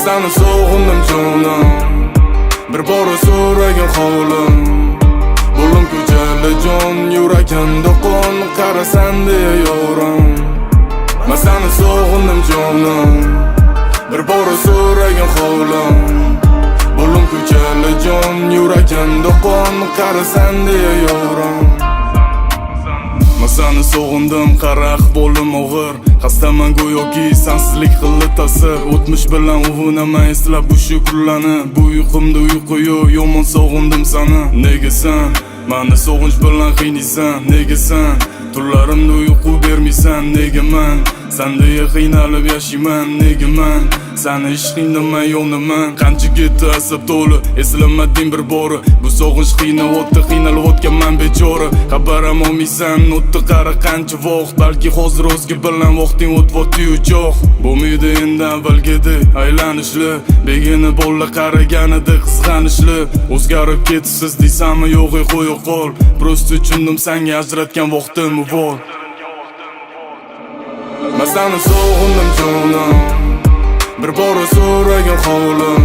seni soğundum canım. Bir bora so'ragin holim. Bo'lim ko'chali jon, yuragim do'qon, qarasan deya yorim. Men seni so'g'indim jonim. Bir bora so'ragin holim. Bo'lim ko'chali jon, yuragim do'qon, qarasan deya yorim. Men seni so'g'indim, qara ahvolim og'ir. Xastaman go'yoki sensizlik qildi ta'sir. O'tmish bilan uvunaman eslab bu shu kunlarni. Bu uyqumda uyqu yo'q, yomon sog'indim seni. Nega sen meni sog'inch bilan qiynaysan? Nega sen tunlarimda uyqu bermaysan? Nega men sendeya qiynalib yashayman? Nega men seni ishqingdan men yonaman? Qancha ketdi asab to'li, eslamading bir bora. Bu sog'inch qiynayotdi, qiynalib o'tganman bechora. Xabaram olmaysan, o'tdi qara qancha vaqt. Balki hozir o'zga bilan vaqting o'tyapti uchoq. Bo'lmaydi endi avvalgidek aylanishli, begona bola qaraganida qizg'anishli. O'zgarib ketibsiz deysanmi, yo'q qo'ya qol. Prosta tushundim senga ajratgan vaqtim uvol. Men seni so'g'indim jonim. Bir bora so'ragin holim.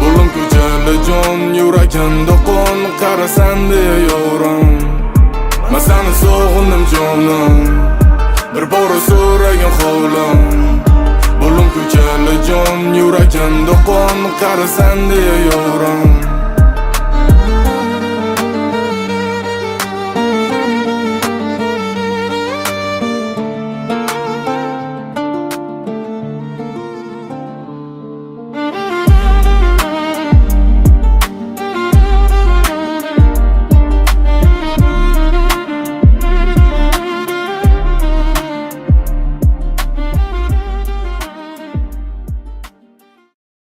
Bo'lim ko'chali jon, yuragim do'qon, qarasan deya yorim. Men seni so'g'indim jonim. Bir bora so'ragin holim. Bo'lim ko'chali jon, yuragim do'qon, qarasan deya yorim.